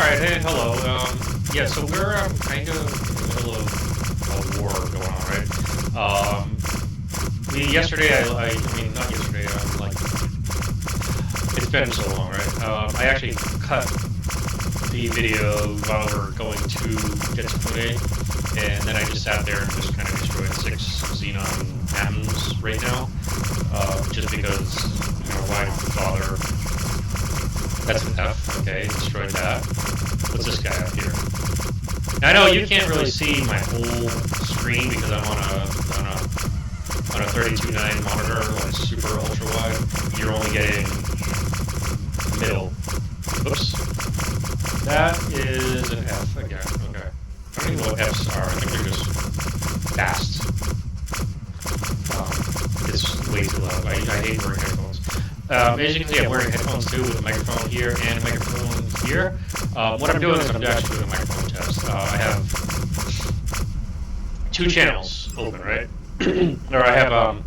Alright, hey, hello. Yeah, so we're kind of in the middle of a war going on, right? Yesterday, I mean, not yesterday, like, it's been so long, right? I actually cut the video while we're going to get to Pune, and then I just sat there and just kind of destroyed 6 Xenon M's right now, just because, you know, why bother? That's an F, okay, destroyed that. What's this guy up here? Now, I know you can't really see my whole screen because I'm on a 32:9 monitor, like super ultra wide. You're only getting middle. Oops. That is an F again. Okay. I don't even know what F's are. I think they're just fast. It's way too loud. I hate wearing headphones. As you can see, I'm wearing headphones too with a microphone here and a microphone here. What I'm doing is I'm actually doing a microphone test. I have 2 channels open, right? Or I have,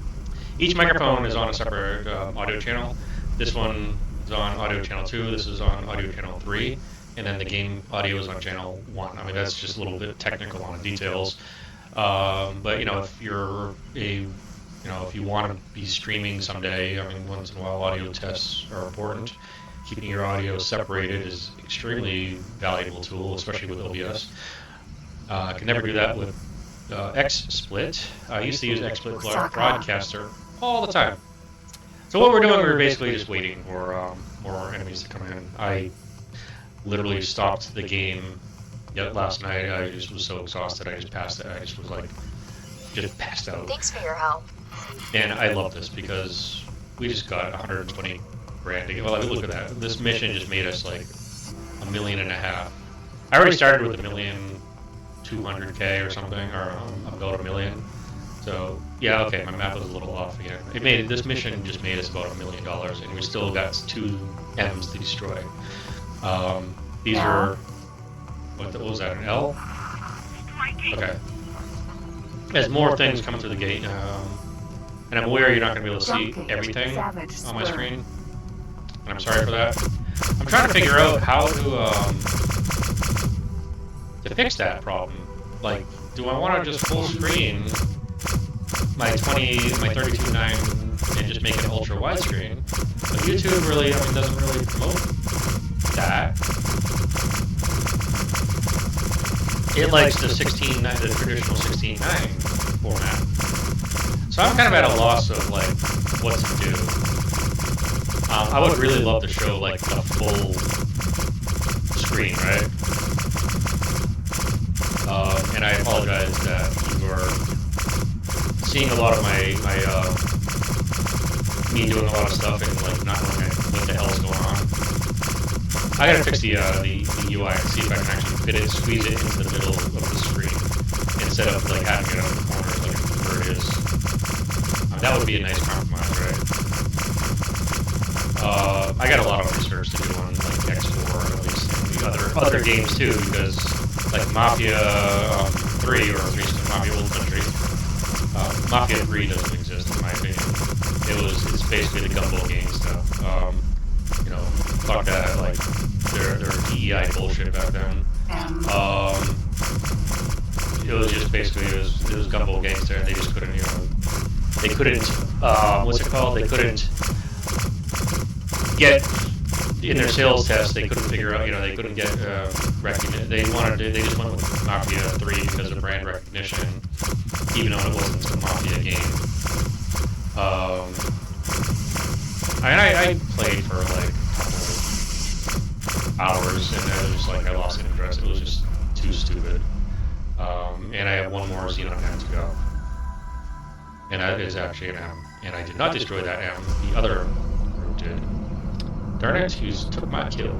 each microphone is on a separate audio channel. This one is on audio channel 2, this is on audio channel 3, and then the game audio is on channel 1. I mean, that's just a little bit technical on the details. But, you know, if you're if you want to be streaming someday, I mean, once in a while audio tests are important. Keeping your audio separated is extremely valuable tool, especially with OBS. I can never do that with XSplit. I used to use XSplit Broadcaster all the time. So what we're doing, we're basically just waiting for more enemies to come in. I literally stopped the game last night. I just was so exhausted, I just passed it. I just was like, just passed out. Thanks for your help. And I love this because we just got 120 grand to get. Well, look at that. This mission just made us like $1.5 million. I already started with $1,200,000 or something, or about $1 million. So yeah, okay, my math was a little off again. This mission just made us about $1 million, and we still got 2 M's to destroy. These are what was that? An L? Okay. As more things come through the gate. And I'm aware you're not going to be able to see everything on my screen, and I'm sorry for that. I'm trying to figure out how to fix that problem. Like, do I want to just full screen my 32:9 and just make it ultra widescreen? But YouTube really, doesn't really promote that. It likes the traditional 16:9 format. So I'm kind of at a loss of like what to do. I would really love to show like a full screen, right? And I apologize that you are seeing a lot of me doing a lot of stuff and like not knowing what the hell is going on. I gotta fix the UI and see if I can actually squeeze it into the middle of the screen instead of like having it on the corners like where it is. That would be a nice compromise, right? I got a lot of research to do on like X4 and at least the other games too, because like Mafia 3 or at least Mafia Old Country, Mafia 3 doesn't exist in my opinion. It's basically the gumball gang stuff. Fuck that, like their DEI bullshit back then. It was just basically it was gumball gangster, and they just couldn't they couldn't what's it called? They couldn't get in their sales test. They couldn't figure out. They couldn't get recognition. They just went with Mafia 3 because of brand recognition, even though it wasn't a Mafia game. I played for like a couple hours, and then it was like I lost interest. It was just too stupid. And I have one more Xenon M to go. And that is actually an M. And I did not destroy that M. The other group did. Darn it, he took my kill.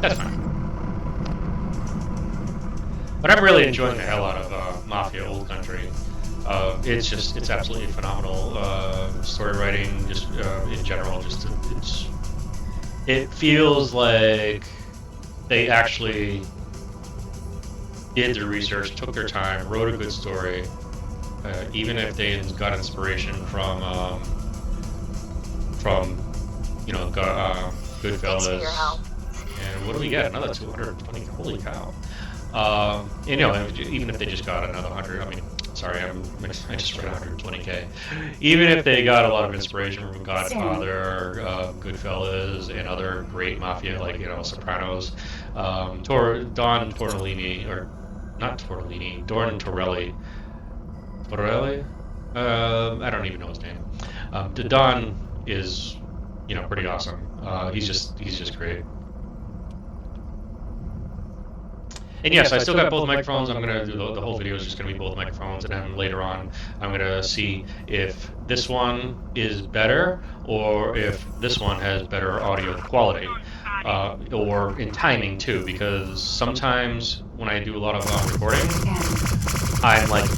That's fine. But I'm really enjoying the hell out of Mafia Old Country. It's absolutely phenomenal. Story writing, just in general, it feels like they actually did their research, took their time, wrote a good story. Even if they got inspiration from Goodfellas and And what do we get? Another 220. Holy cow! And, you know, even if they just got another 100, I mean, sorry, I just read 120K. Even if they got a lot of inspiration from Godfather, Goodfellas, and other great mafia, like, you know, Sopranos, Don Tortellini, or not Tortellini, Don Torelli. Torelli? I don't even know his name. Don is, you know, pretty awesome. He's just great. And yes, I still got both microphones. I'm going to do the whole video is just going to be both microphones, and then later on I'm going to see if this one is better or if this one has better audio quality, or in timing too, because sometimes when I do a lot of recording, I'm like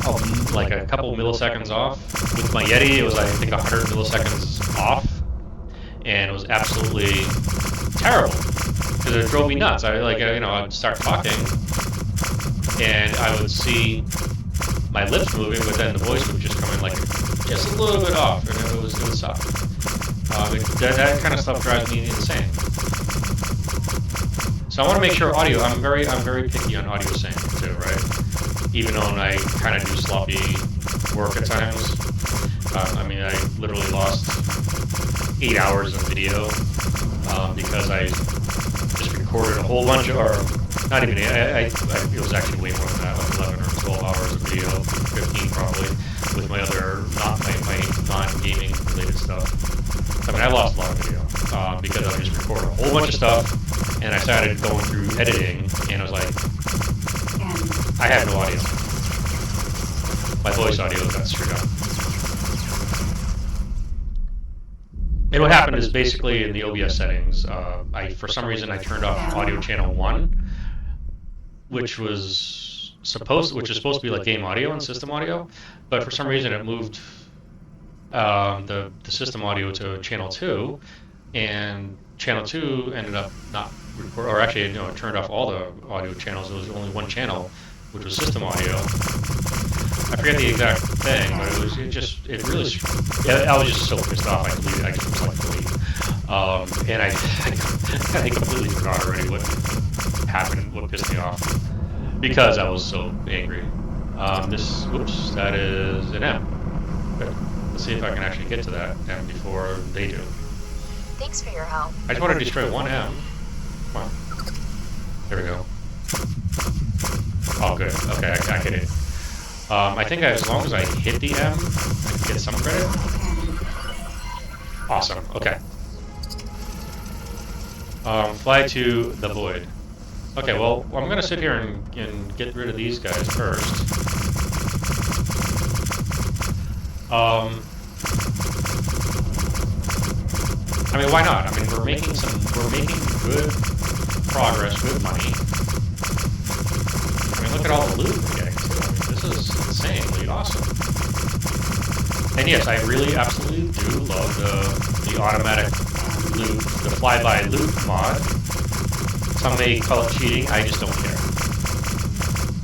a couple milliseconds off. With my Yeti, it was I think 100 milliseconds off, and it was absolutely terrible. Because it drove me nuts. I'd start talking, and I would see my lips moving, but then the voice would just come in like just a little bit off, and it would suck. That kind of stuff drives me insane. So I want to make sure audio. I'm very picky on audio sync too, right? Even though I kind of do sloppy work at times. I mean, I literally lost 8 hours of video because I just recorded a whole bunch of, or not even, it was actually way more than that, like 11 or 12 hours of video, 15 probably, with my other, my non-gaming related stuff. I mean, I lost a lot of video because I just recorded a whole bunch of stuff, and I started going through editing, and I was like, I had no audio. My voice audio got screwed up. And what happened is basically in the OBS settings, for some reason I turned off audio channel 1, which was supposed to be like game audio and system audio, but for some reason it moved the system audio to channel 2, and channel 2 ended up not record, or actually, you know, it turned off all the audio channels. There was only one channel, which was system audio. I forget the exact thing, but I was just so pissed off. I deleted. I just was like, delete. And I completely forgot already what happened, what pissed me off, because I was so angry. That is an M. Good. Let's see if I can actually get to that M before they do. Thanks for your help. I just want to destroy one M. Come on. There we go. Oh, good. Okay, I hit it. I think as long as I hit the M, I can get some credit. Awesome. Okay. Fly to the void. Okay, well, I'm going to sit here and get rid of these guys first. I mean, why not? I mean, we're making good progress, good money. I mean, look at all the loot we're getting too. I mean, this is insanely awesome. And yes, I really absolutely do love the automatic loot, the flyby loot mod. Some may call it cheating, I just don't care.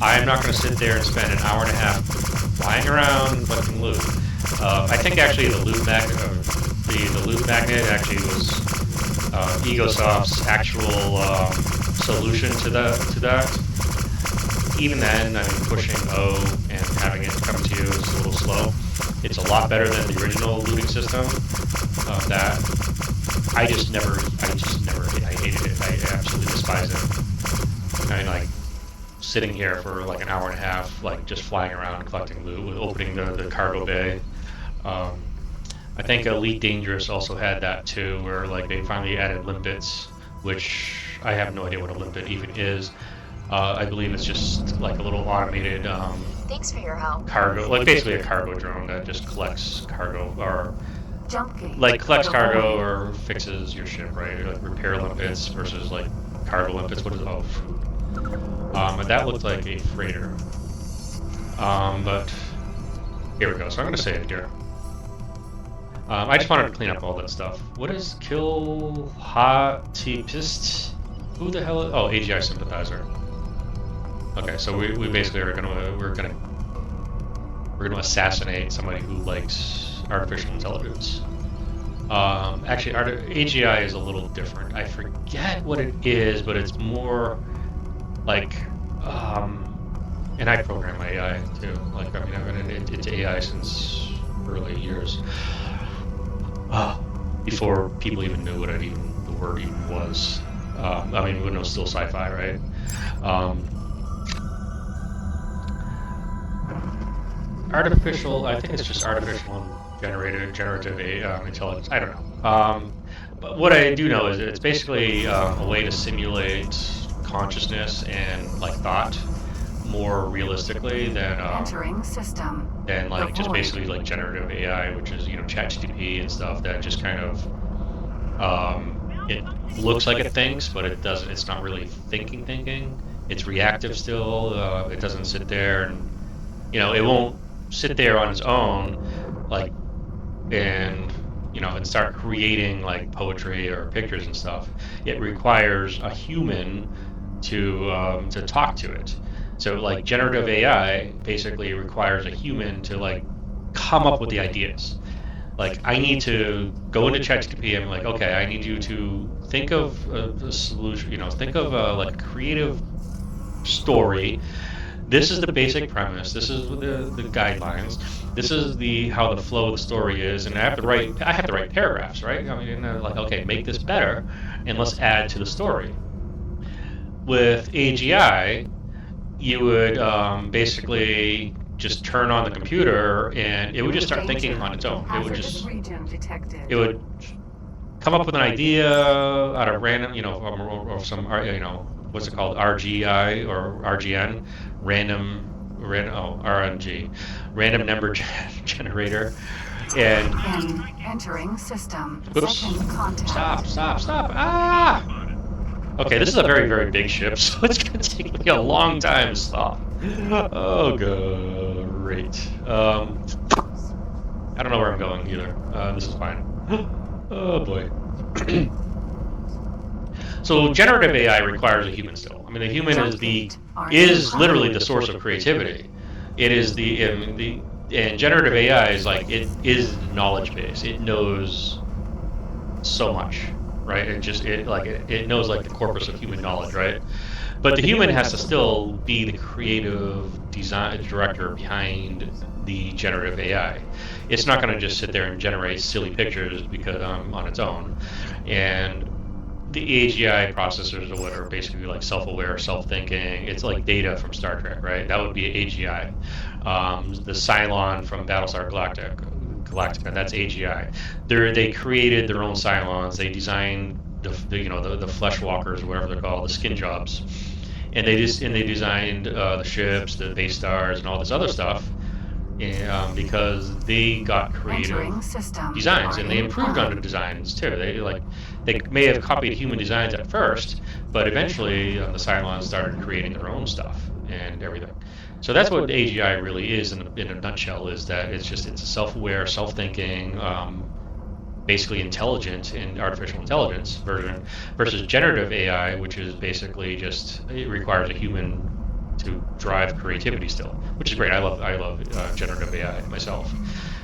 I'm not going to sit there and spend an hour and a half flying around collecting loot. I think actually the loot magnet actually was Egosoft's actual solution to that. Even then, I mean, pushing O and having it come to you is a little slow. It's a lot better than the original looting system. That I hated it. I absolutely despise it. I mean, like, sitting here for like an hour and a half, like just flying around collecting loot, opening the cargo bay. I think Elite Dangerous also had that too, where like they finally added limpets, which I have no idea what a limpet even is. I believe it's just like a little automated Thanks for your help. Cargo, like basically a cargo drone that just collects cargo, or like collects cargo or fixes your ship, right? Like repair limpets versus like cargo limpets. What is it? Oh, food. And that looked like a freighter. But here we go. So I'm going to save here. I just wanted to clean up all that stuff. What is kill Hatipist? Who the hell is? Oh, AGI sympathizer. Okay, so we basically are we're gonna assassinate somebody who likes artificial intelligence. Actually, AGI is a little different. I forget what it is, but it's more like, and I program my AI too. Like, I mean, I've been into AI since early years, before people even knew what the word even was. I mean, when it was still sci-fi, right? Artificial, I think it's just artificial generative intelligence. I don't know. But what I do know is it's basically a way to simulate consciousness and like thought more realistically than Entering system. like just basically like generative AI, which is ChatGPT and stuff that just kind of it looks like it thinks, but it doesn't. It's not really thinking. It's reactive still. It doesn't sit there and it won't sit there on its own, like, and and start creating like poetry or pictures and stuff. It requires a human to talk to it. So like generative AI basically requires a human to like come up with the ideas. Like I need to go into ChatGPT and I'm like, okay, I need you to think of a solution. Think of like a creative story. This is the basic premise. This is the guidelines. This is how the flow of the story is, and I have to write paragraphs, right? I mean, like, okay, make this better, and let's add to the story. With AGI, you would basically just turn on the computer, and it would just start thinking on its own. It would come up with an idea out of random, or some, what's it called, RGI or RGN, RNG, random number generator, and entering system. Oops. Stop! Ah! Okay, this is a very, very big ship, so it's gonna take me a long time to stop. Oh, great. I don't know where I'm going either. This is fine. Oh boy. So generative AI requires a human still. I mean, the human is literally the source of creativity. It is and generative AI is like, it is knowledge base. It knows so much, right? It knows like the corpus of human knowledge, right? But the human has to still be the creative design director behind the generative AI. It's not going to just sit there and generate silly pictures because on its own. And the AGI processors or what are basically like self-aware, self-thinking. It's like Data from Star Trek, right? That would be AGI. The Cylon from Battlestar Galactica, that's AGI. They created their own Cylons. They designed the flesh walkers, whatever they're called, the skin jobs, and they designed the ships, the base stars, and all this other stuff. Because they got creative designs and they improved on the designs too. They may have copied human designs at first, but eventually the Cylons started creating their own stuff and everything. So that's what AGI really is in a nutshell. Is that it's a self-aware, self-thinking, basically intelligent and artificial intelligence version versus generative AI, which is basically it requires a human to drive creativity still, which is great. I love generative AI myself.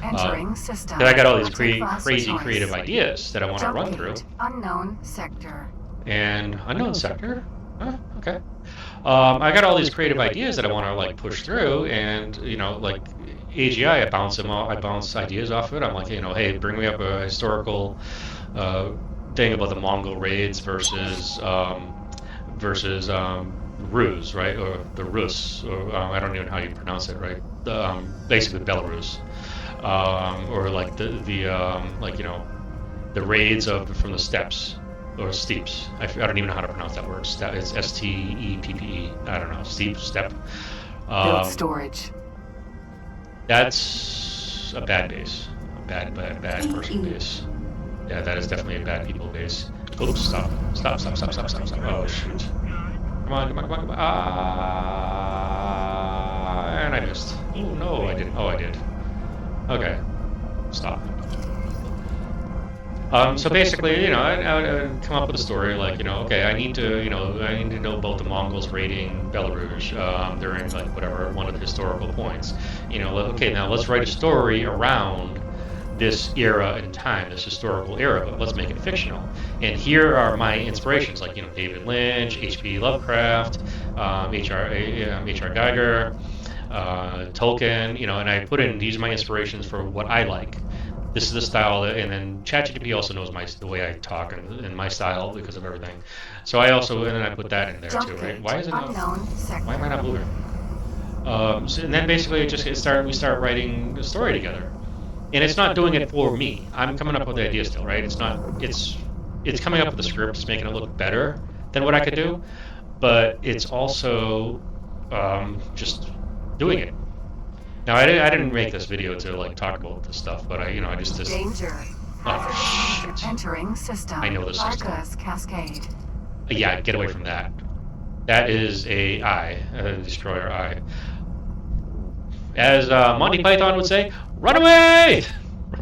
Entering system. I got all these crazy creative ideas that I want to run through. Unknown sector. And unknown sector? Okay. I got all these creative ideas that I want to like push through, and like AGI, I bounce ideas off of it. I'm like, hey, bring me up a historical thing about the Mongol raids versus Rus, right, or the Rus, or I don't even know how you pronounce it, right? Basically Belarus, or like the raids from the steppes or steppes. I don't even know how to pronounce that word. It's STEPPE. I don't know. Step. Build storage. That's a bad base. A bad person base. Yeah, that is definitely a bad people base. Oops! Stop! Oh shoot! Come on. And I missed. Oh no, I didn't. Oh, I did. Okay. Stop. So basically, I would come up with a story like, okay, I need to know about the Mongols raiding Belarus during like whatever one of the historical points. Okay, now let's write a story around this era in time, this historical era, but let's make it fictional. And here are my inspirations, like, you know, David Lynch, H.P. Lovecraft, H.R. Geiger, Tolkien, you know, and I put in these are my inspirations for what I like. This is the style, and then ChatGPT also knows the way I talk and my style because of everything. So I also, and then I put that in there too, right? Why is it not? Why am I not moving? And then basically we start writing a story together, and it's not doing it for me. I'm coming up with the idea still, right? It's coming up with the script, it's making it look better than what I could do, but it's also just doing it. Now I didn't make this video to like talk about this stuff, but I just Danger. oh shit. Entering system. I know the system. Arcus cascade. Yeah, get away from that. That is a destroyer eye. As Monty Python would say, run away!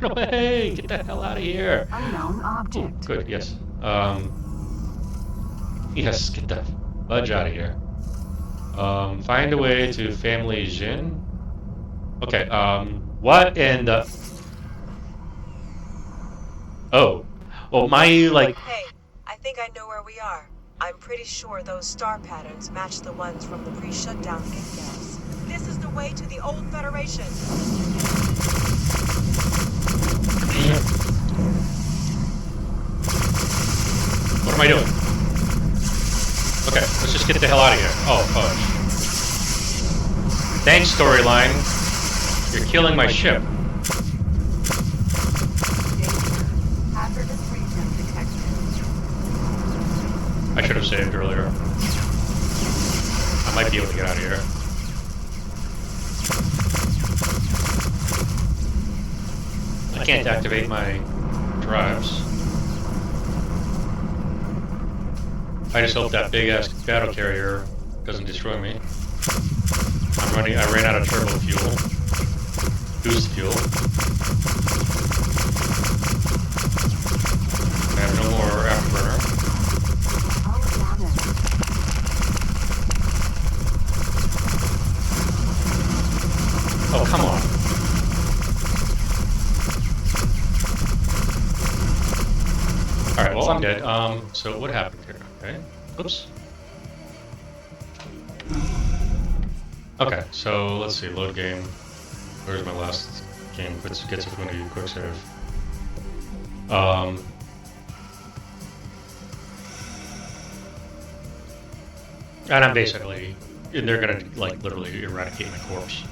Run away! Get the hell out of here! Unknown object. Ooh, good, yes. Yes, get the fudge out of here. Find a way to family Jin. Okay, what in the... Oh. Well, my, like... Hey, I think I know where we are. I'm pretty sure those star patterns match the ones from the pre-shutdown kickbacks. This is the way to the old Federation. What am I doing? Okay, let's just get the hell out of here. Oh, fudge. Thanks, storyline. You're killing my ship. Hazardous region detected. I should have saved earlier. I might be able to get out of here. I can't activate my drives. I just hope that big ass battle carrier doesn't destroy me. I ran out of turbo fuel. Boost fuel. I have no more afterburner. Oh, come on. Alright, well, I'm dead. So what happened here? Okay. Oops. Okay, so let's see, load game. Where's my last game? Gets it going to quick save. And I'm basically, they're gonna like literally eradicate my corpse.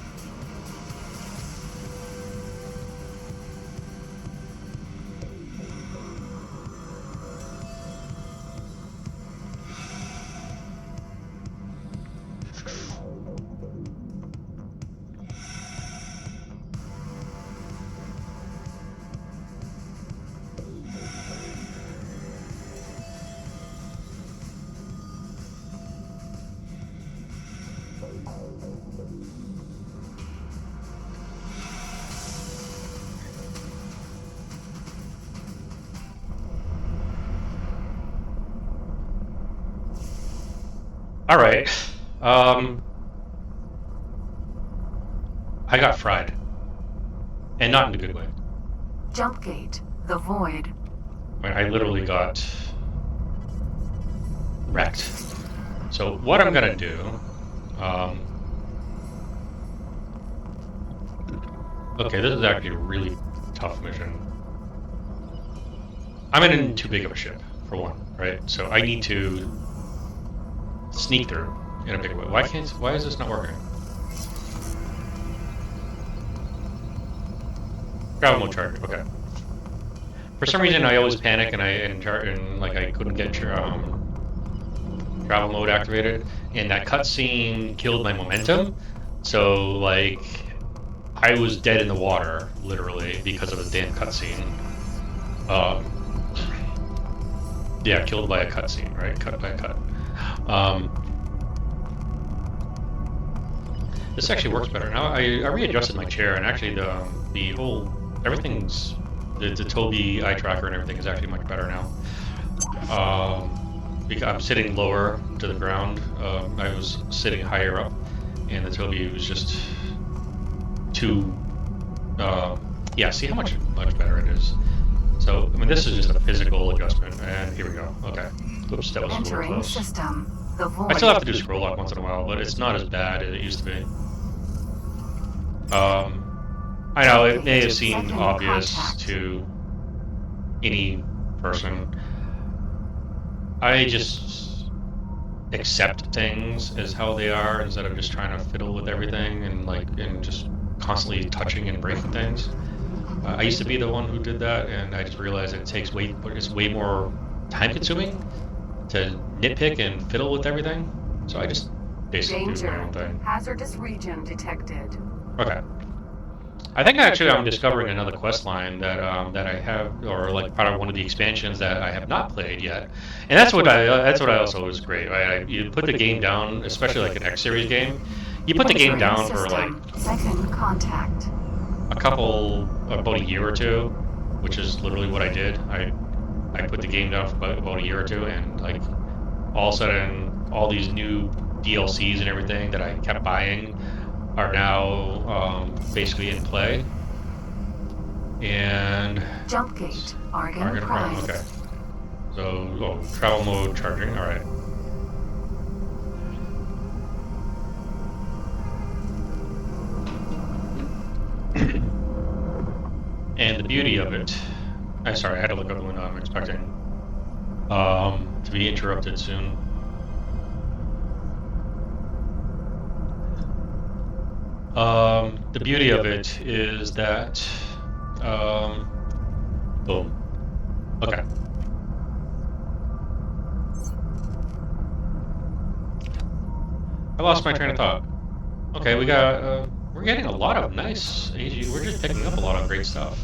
All right. I got fried, and not in a good way. Jump gate. The void. I literally got wrecked. So what I'm gonna do? Okay, this is actually a really tough mission. I'm in too big of a ship, for one, right? So I need to sneak through in a big way. Why is this not working? Travel mode charge. Okay. For some reason, I always panic and I couldn't get travel mode activated, and that cutscene killed my momentum. So like, I was dead in the water literally because of a damn cutscene. Yeah, killed by a cutscene, right? Cut by a cut. This actually works better. Now I readjusted my chair, and actually the whole everything's the Tobii eye tracker and everything is actually much better now. Because I'm sitting lower to the ground. I was sitting higher up, and the Tobii was just too Yeah, see how much better it is. So, I mean, this is just a physical adjustment, and here we go. Okay. Oops, that was a little Entering close. system. The void. I still have to do scroll lock once in a while, but it's not as bad as it used to be. I know it may have seemed Second obvious contact. to any person. I just accept things as how they are instead of just trying to fiddle with everything and just constantly touching and breaking things. I used to be the one who did that, and I just realized it's way more time consuming to nitpick and fiddle with everything. So I just basically do my Danger. own thing. Hazardous region detected. Okay. I think actually I'm discovering another quest line that I have, or like part of one of the expansions that I have not played yet, and that's what I also was great. Right? You put the game down, especially like an X series game. You put the game Entering down for like system. Second contact. about a year or two, which is literally what I did. I put the game down for about a year or two, and like all of a sudden, all these new DLCs and everything that I kept buying are now basically in play. And Jump gate. Argon Argon Prime, Prime. okay. So, travel mode charging, alright. And the beauty of it, I'm sorry, I had to look out the window. I'm expecting to be interrupted soon. The beauty of it is that, boom. Okay. I lost my train of thought. Okay, we got, we're getting a lot of nice AG. We're just picking up a lot of great stuff.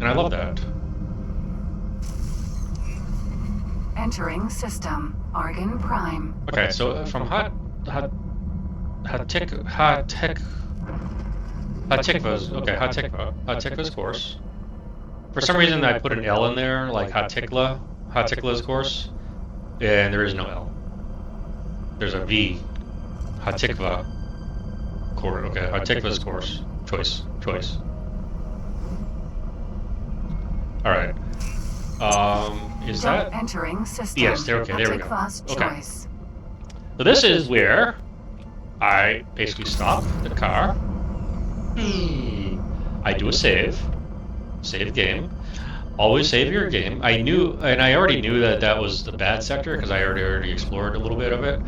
And I love that. Entering system. Argon Prime. Okay, so from Hatikva's course. For some reason I put an L in there, like Hatikla's course, and there is no L. There's a V. Hatikva course. Okay, Hatikva's course. Choice. Alright. Is Jump that... entering system. Yes, there we go. Hatikva's Okay. choice. So this is where I basically stop the car. I do a save game. Always save your game. I already knew that was the bad sector because I already explored a little bit of it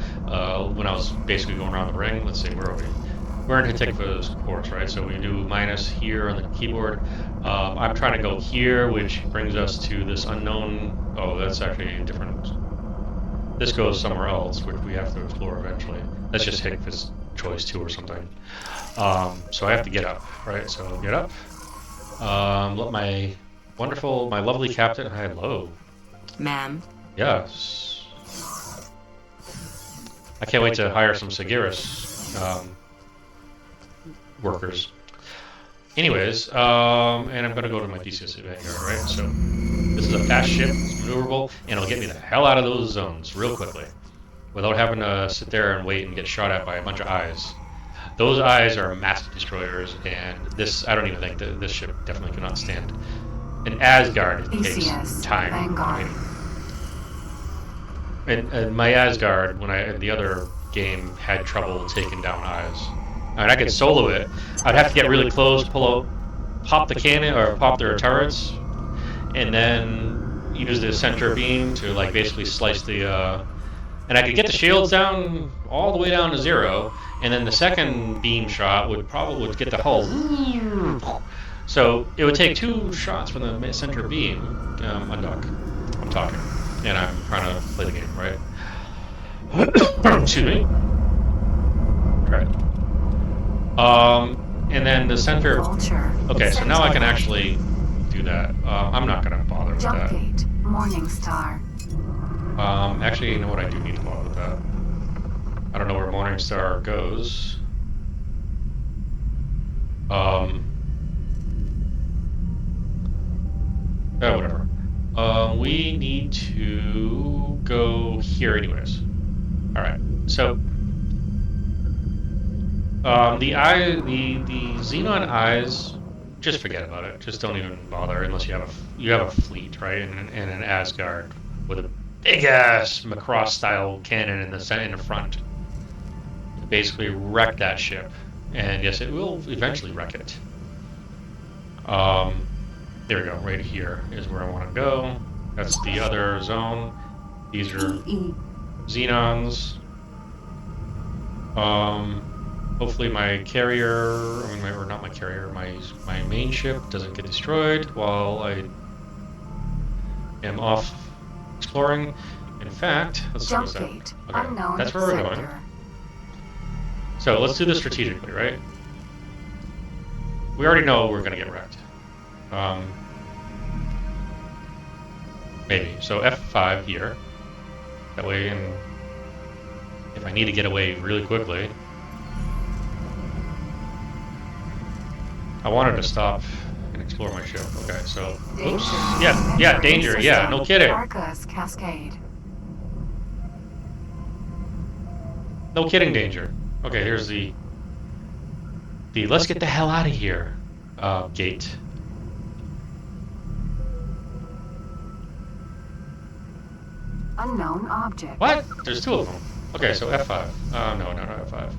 when I was basically going around the ring. Let's see, where are we? We're in Hatikva's course, right? So we do minus here on the keyboard. I'm trying to go here, which brings us to this unknown. Oh, that's actually different. This goes somewhere else, which we have to explore eventually. That's just Hickford's choice 2 or something. So I have to get up, right? So get up. Let my lovely captain. Hello. Ma'am. Yes. I can't wait to hire some Sagiris workers. Anyways, and I'm gonna go to my Theseus Vanguard, right? So this is a fast ship, it's maneuverable, and it'll get me the hell out of those zones real quickly, without having to sit there and wait and get shot at by a bunch of eyes. Those eyes are massive destroyers, and I don't even think that this ship definitely cannot stand. In Asgard, it takes Theseus time. Vanguard. And my Asgard, in the other game, had trouble taking down eyes. And I could solo it. I'd have to get really close, pop the cannon, or pop their turrets, and then use the center beam to like basically slice the, and I could get the shields down all the way down to 0, and then the second beam shot would get the hull. So it would take 2 shots from the center beam. Undock. I'm talking, and I'm trying to play the game, right? Excuse me. Right. And then the center. Vulture. Okay, so now I can actually do that. I'm not gonna bother with Jump that. gate. Morning Star. Actually, you know what? I do need to bother with that. I don't know where Morningstar goes. Whatever. We need to go here anyways. Alright, so the Xenon eyes just forget about it. Just don't even bother unless you have a fleet, right? And an Asgard with a big ass Macross style cannon in the front to basically wreck that ship. And yes, it will eventually wreck it. There we go. Right here is where I want to go. That's the other zone. These are Xenons. Hopefully my carrier, or not my carrier, my main ship doesn't get destroyed while I am off exploring. In fact, let's see what's that. Gate. Okay, Unknown that's where we're going. sector. So let's do this strategically, right? We already know we're gonna get wrecked. Maybe. So F5 here. That way, if I need to get away really quickly. I wanted to stop and explore my ship. Okay, so oops. Yeah, danger. Yeah, no kidding. Arcus Cascade. No kidding, danger. Okay, here's the let's get the hell out of here gate. Unknown object. What? There's two of them. Okay, so F5. No, not F5.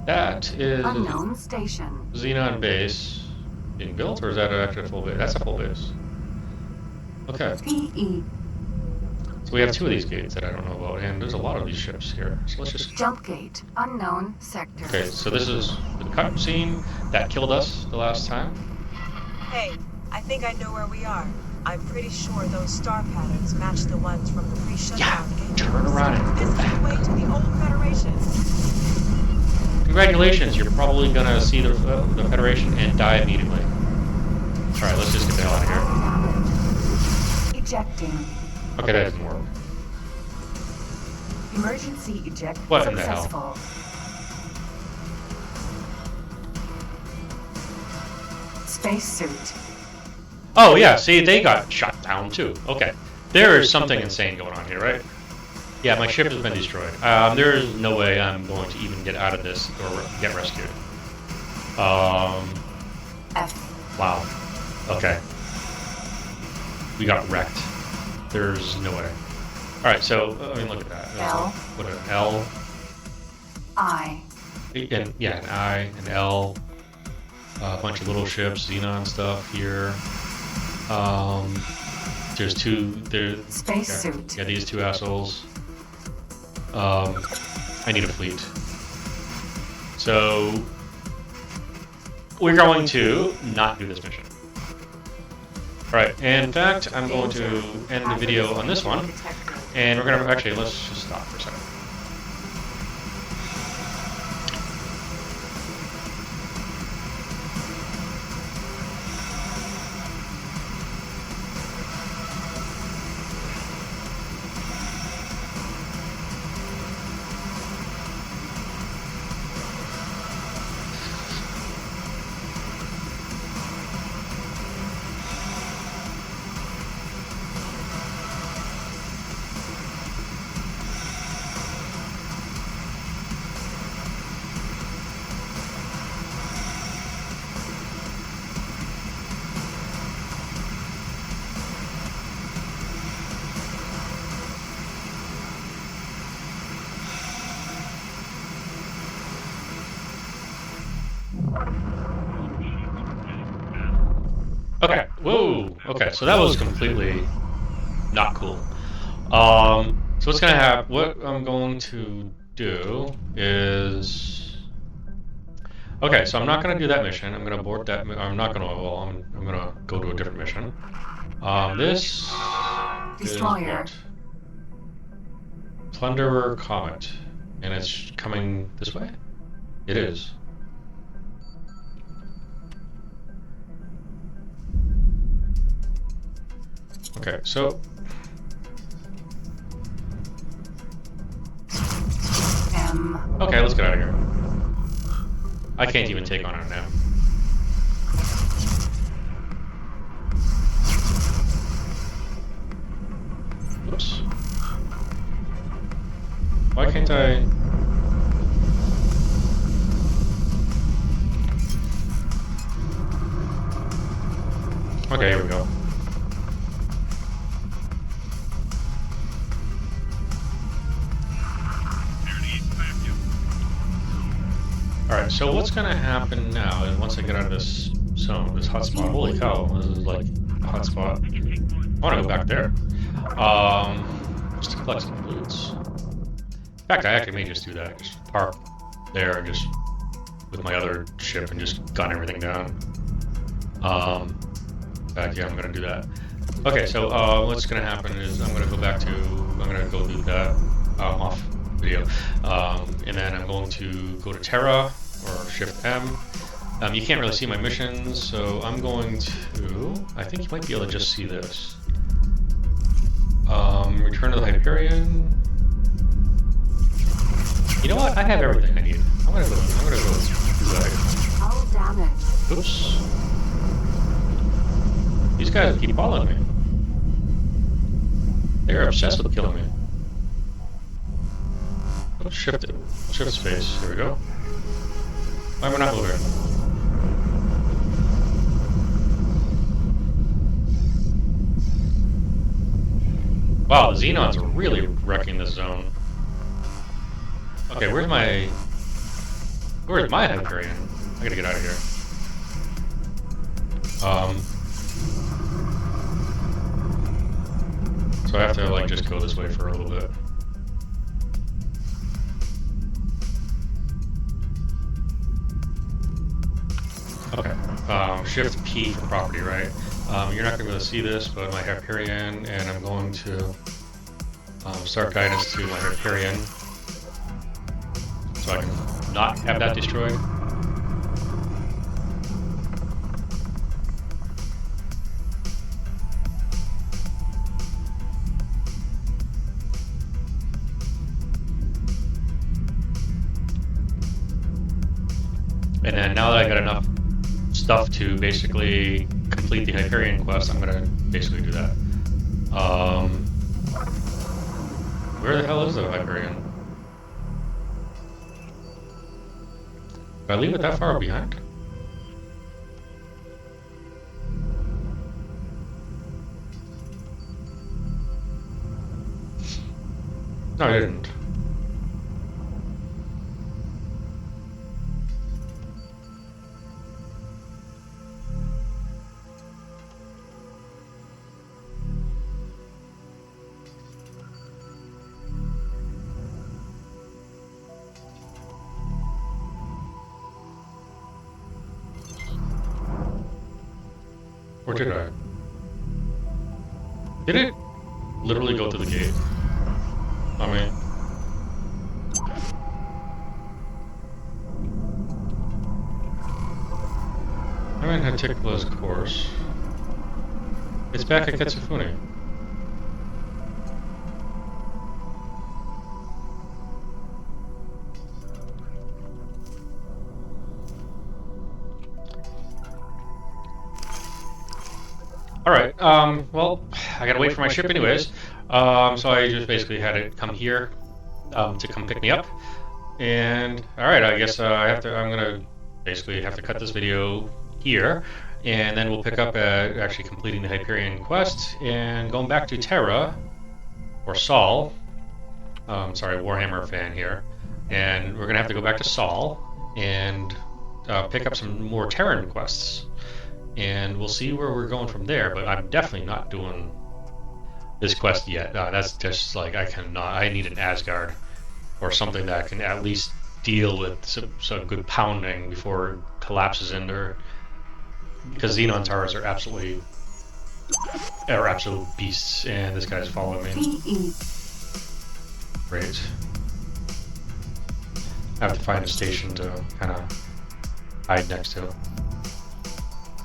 That is Unknown station. Xenon base being built, or is that actually a full base? That's a full base. Okay. PE. So we have two of these gates that I don't know about, and there's a lot of these ships here. So let's just... Jump gate. Unknown sector. Okay, so this is the cutscene that killed us the last time. Hey, I think I know where we are. I'm pretty sure those star patterns match the ones from the pre-shutdown game. Turn around and This is the way to the old Federation. Congratulations, you're probably gonna see the Federation and die immediately. Alright, let's just get the hell out of here. Ejecting. Okay, that doesn't work. Emergency eject What in the hell? successful. Spacesuit. Oh yeah, see, they got shot down too. Okay. There is something insane going on here, right? Yeah, my ship has been destroyed. There is no way I'm going to even get out of this or get rescued. F. Wow. Okay. We got wrecked. There's no way. Alright, so, I mean, look at that. L. What an L. I. And, yeah, an I, an L. A bunch of little ships, Xenon stuff here. There's two, Spacesuit. yeah, these two assholes. I need a fleet. So, we're going to not do this mission. Alright, and in fact, I'm going to end the video on this one, and we're going to, actually, let's just stop for a second. Okay, whoa, okay, so that was completely not cool. So what's gonna happen, what I'm going to do is, okay, so I'm not gonna do that mission, I'm gonna abort that, I'm not gonna, well, I'm gonna go to a different mission. This Destroyer. is what? Plunderer Comet, and it's coming this way? It is. Okay, so M. okay, let's get out of here. I can't even take on it now. Oops. Why can't I? Okay, here we go. Alright, so what's gonna happen now is once I get out of this zone, this hotspot. Holy cow, this is like a hotspot. I wanna go back there. Just to collect some loots. In fact, I actually may just do that. Just park there and just with my other ship and just gun everything down. In fact, yeah, I'm gonna do that. Okay, so what's gonna happen is I'm gonna go do that off video, and then I'm going to go to Terra or Shift M. You can't really see my missions, so I'm going to. I think you might be able to just see this. Return to the Hyperion. You know what? I have everything I need. I'm gonna go do that. Hull damage. Oops. These guys keep following me. They're obsessed with killing me. Let's shift it. Shift space. Here we go. Why am I not moving? Wow, the Xenons are really wrecking this zone. Okay, where's my Hyperion? I gotta get out of here. So I have to like just go this way for a little bit. Okay. Shift P for property, right? You're not gonna be able to see this, but my Hyperion, and I'm going to start guidance to my Hyperion, so I can not have that destroyed. And then now that I got enough stuff to basically complete the Hyperion quest, I'm gonna basically do that. Where the hell is the Hyperion? Did I leave it that far behind? No, I didn't. Or did I? Did it literally go through the gate? I mean... I'm in Hatikula's course. It's back at Ketsufune. Alright, well, I gotta wait for my ship anyways. So I just basically had it come here to come pick me up. And, alright, I guess I'm gonna basically have to cut this video here. And then we'll pick up at actually completing the Hyperion quest and going back to Terra, or Sol. Sorry, Warhammer fan here. And we're gonna have to go back to Sol and pick up some more Terran quests. And we'll see where we're going from there, but I'm definitely not doing this quest yet. That's just like, I need an Asgard or something that can at least deal with some good pounding before it collapses in there. Because Xenon towers are absolute beasts, and this guy's following me. Great. I have to find a station to kind of hide next to.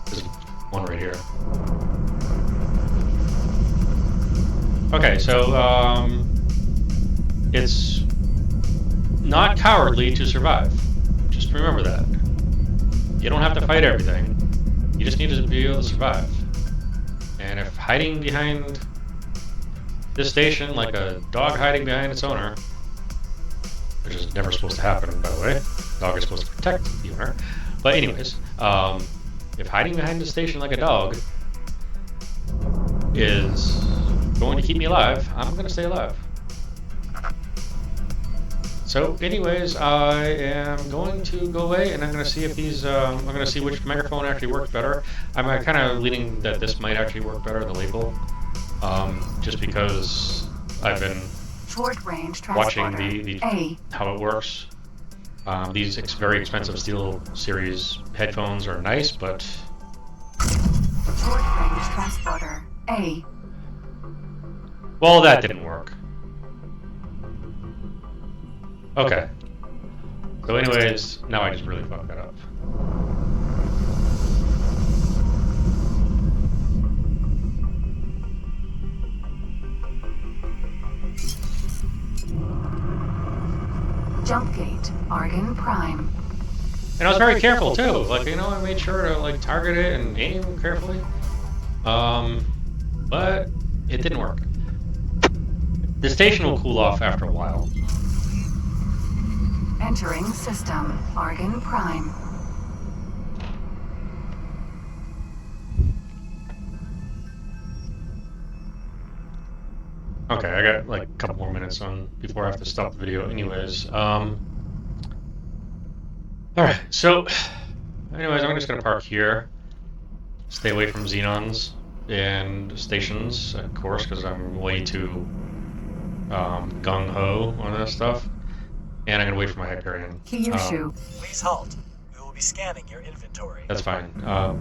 There's one right here. Okay, so it's not cowardly to survive. Just remember that. You don't have to fight everything. You just need to be able to survive. And if hiding behind this station, like a dog hiding behind its owner, which is never supposed to happen, by the way. Dog is supposed to protect the owner. But anyways, if hiding behind the station like a dog is going to keep me alive, I'm going to stay alive. So anyways, I am going to go away and I'm going to see if these, I'm going to see which microphone actually works better. I'm kind of leaning that this might actually work better, the label, just because I've been Short-range watching transporter. how it works. These very expensive Steel Series headphones are nice, but... Short-range transporter. A. Well, that didn't work. Okay. So anyways, now I just really fucked that up. Jump gate. Argon Prime. And I was very careful too. Like, you know, I made sure to like target it and aim carefully. But it didn't work. The station will cool off after a while. Entering system. Argon Prime. Okay, I got like a couple more minutes on before I have to stop the video anyways. Alright, so anyways, I'm just gonna park here. Stay away from Xenons and stations, of course, because I'm way too gung-ho on this stuff. And I'm gonna wait for my Hyperion. Kyushu. Please halt. We will be scanning your inventory. That's fine. I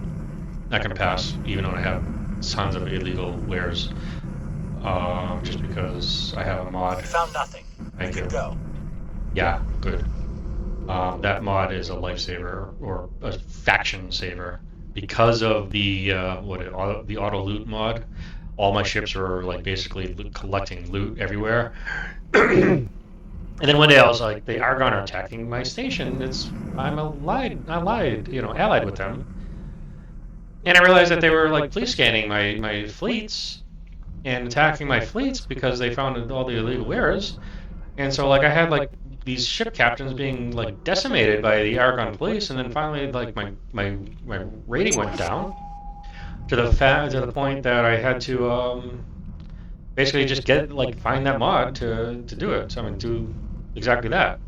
can pass, even though I have tons of illegal wares. Just because I have a mod. We found nothing. Thank We you. can go. Yeah, good. That mod is a lifesaver or a faction saver because of the the auto loot mod. All my ships are like basically collecting loot everywhere. And then one day I was like, the Argon are attacking my station. I'm allied, you know, allied with them. And I realized that they were like police scanning my fleets and attacking my fleets because they found all the illegal wares. And so like I had like these ship captains being like decimated by the Argon police, and then finally like my rating went down to the point that I had to basically just find that mod to do it. So I mean, do exactly that.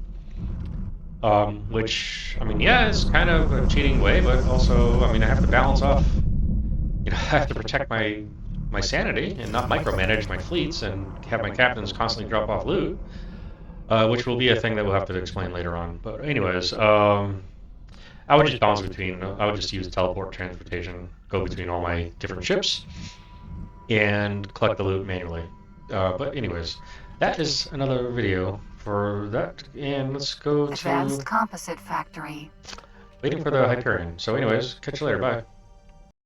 Which I mean, yeah, it's kind of a cheating way, but also I mean I have to balance off. You know, I have to protect my sanity and not micromanage my fleets and have my captains constantly drop off loot, which will be a thing that we'll have to explain later on. But anyways, I would just balance between. I would just use teleport transportation, go between all my different ships, and collect the loot manually. But anyways, that is another video for that, and let's go Advanced to composite factory. waiting for the Hyperion. So anyways, catch you later. Bye.